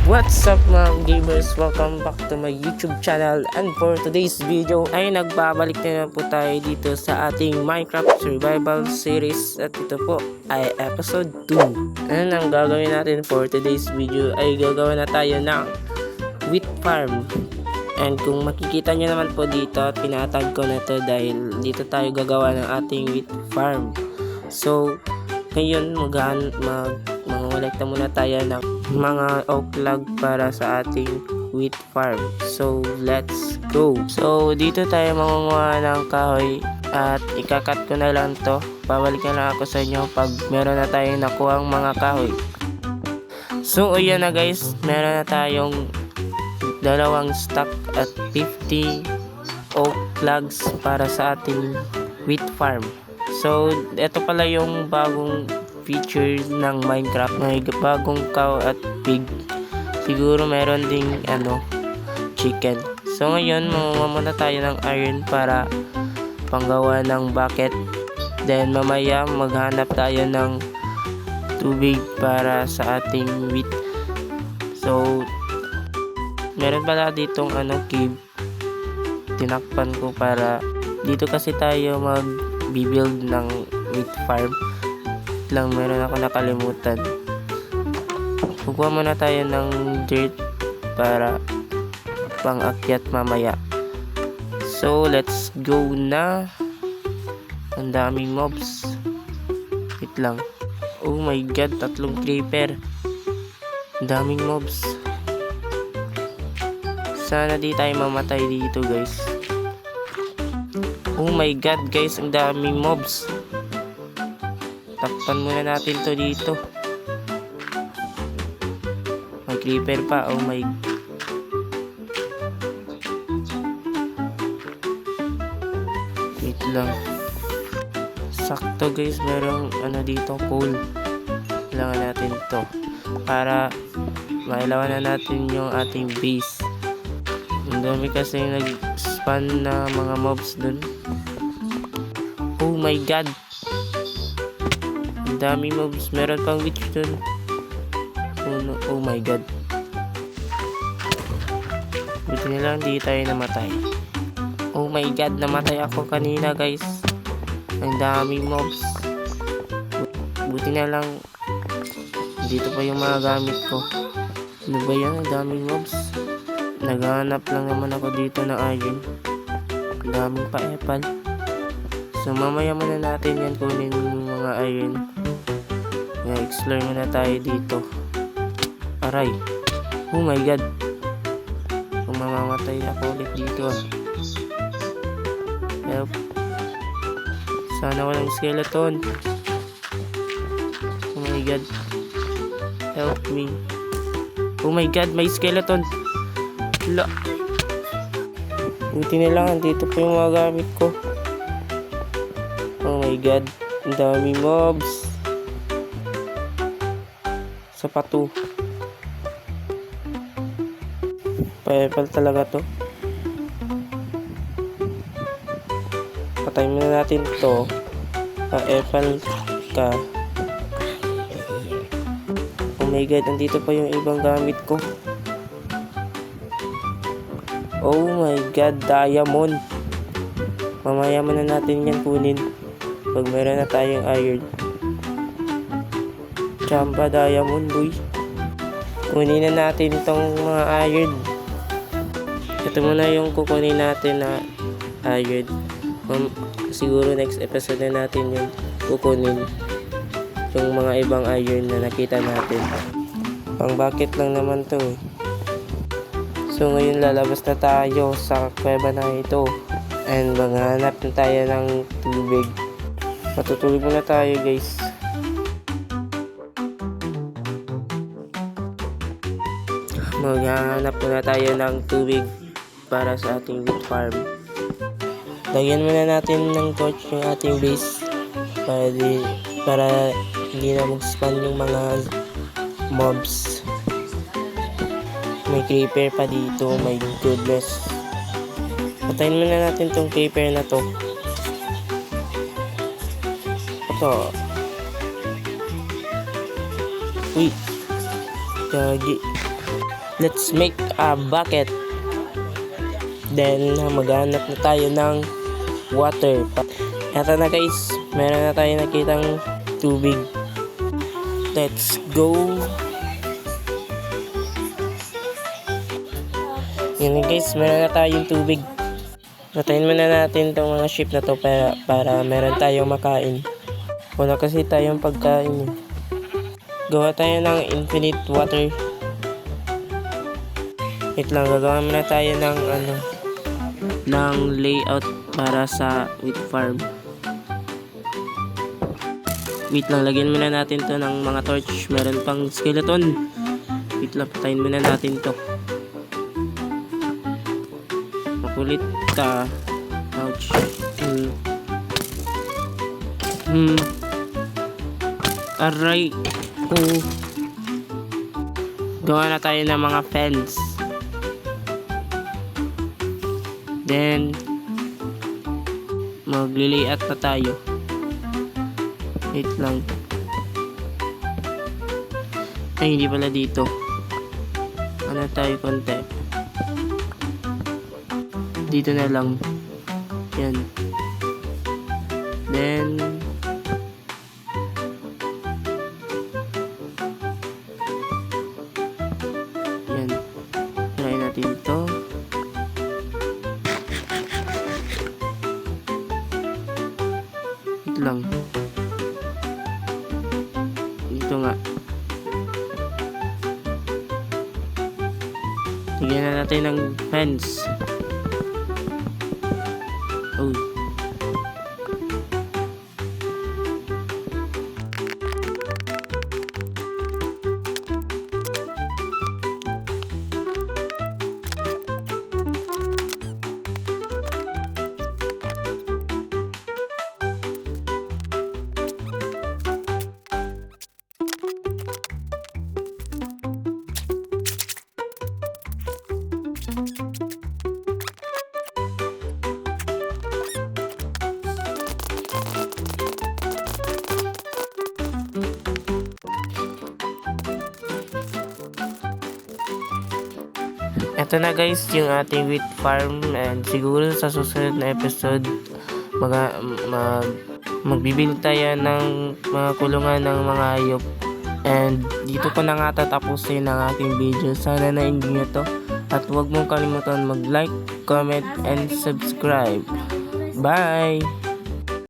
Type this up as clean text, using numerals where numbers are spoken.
What's up mga gamers? Welcome back to my YouTube channel, and for today's video ay nagbabalik na po tayo dito sa ating Minecraft Survival Series, at ito po ay episode 2. And ang gagawin natin for today's video ay gagawa na tayo ng wheat farm. And kung makikita nyo naman po dito, pinatag ko na to dahil dito tayo gagawa ng ating wheat farm. So ngayon mangolekta muna tayo ng mga oak log para sa ating wheat farm. So let's go. So dito tayo mangunguha ng kahoy at ikakat ko na lang to. Babalik na lang ako sa inyo pag meron na tayong nakuhang mga kahoy. So ayan na guys, meron na tayong dalawang stack at 50 oak logs para sa ating wheat farm. So ito pala yung bagong feature ng Minecraft, may bagong cow at pig. Siguro meron ding chicken. So ngayon mangunguha muna tayo ng iron para panggawa ng bucket. Then mamaya maghanap tayo ng tubig para sa ating wheat. So meron pala ditong cave. Tinakpan ko para dito kasi tayo mag-build ng wheat farm. Lang meron ako nakalimutan. Kukuha muna tayo ng dirt para pang-akyat mamaya. So let's go na. Ang daming mobs. Wait lang. Oh my god, 3 creeper. Ang daming mobs. Sana di tayo mamatay dito guys. Oh my god guys, ang daming mobs. Takpan muna natin to dito. May creeper pa. Oh my. Wait lang. Sakto guys, merong dito coal. Kailangan natin to para mailawan na natin yung ating base. Ang dami kasi nag-spawn na mga mobs dun. Oh my god, dami mobs. Meron pang witch dun. Oh my god. Buti na lang di tayo namatay. Oh my god, namatay ako kanina guys. Ang dami mobs. Buti na lang dito pa yung mga gamit ko. Ano ba yan? Ang daming mobs. Naghahanap lang naman ako dito ng iron. Ang daming pa-epal. So mamaya muna natin yan kunin yung mga iron. Explore muna tayo dito. Aray. Oh my god. Kung mamamatay ako ulit dito Help. Sana walang skeleton. Oh my god. Help me. Oh my god, may skeleton. La. Buti na lang, dito po yung mga gamit ko. Oh my god. Ang dami mobs. Sapato. Pa-epal talaga to. Patay muna natin to. Pa-epal ka. Oh my god, andito pa yung ibang gamit ko. Oh my god, diamond. Mamaya muna natin yan kunin pag meron na tayong iron. Chamba diamond boy. Kunin na natin tong mga iron. Ito muna yung kukunin natin na iron. Siguro next episode na natin yung kukunin yung mga ibang iron na nakita natin. Pang bucket lang naman to eh. So ngayon lalabas na tayo sa kuweba na ito and maghanap na tayo ng tubig. Matutulog muna tayo guys. Maghahanap muna tayo ng tubig para sa ating wheat farm. Lagyan muna natin ng torch yung ating base para hindi na mag-spawn yung mga mobs. May creeper pa dito. My goodness. Patayin muna natin tong creeper na to. Ito. Uy. Gagi. Let's make a bucket. Then maghanap na tayo ng water. Eto na guys, meron na tayo nakitang tubig. Let's go. Yun guys, meron na tayong tubig. Patayin muna natin itong mga sheep na to para meron tayong makain. Wala kasi tayong pagkain. Gawa tayo ng infinite water. Wait lang, gagawa muna tayo ng layout para sa wheat farm. Wait lang, lagyan muna natin to ng mga torch. Meron pang skeleton. Wait lang, patayin muna natin to. Makulit ka. Ouch. Aray. Gawa na tayo ng mga fence. Then magliliat na tayo. Wait lang. Ay, hindi pala dito. Ano tayo konti. Dito na lang. Yan. Then yan. Try natin ito. Wait lang. Dito nga. Tigyan na natin ng fence. Oh. Ito na guys yung ating wheat farm, and siguro sa susunod na episode magbibuild tayo ng mga kulungan ng mga hayop. And dito ko na nga tatapusin ang aking video. Sana na-enjoy nyo to, at huwag mong kalimutan mag-like, comment, and subscribe. Bye!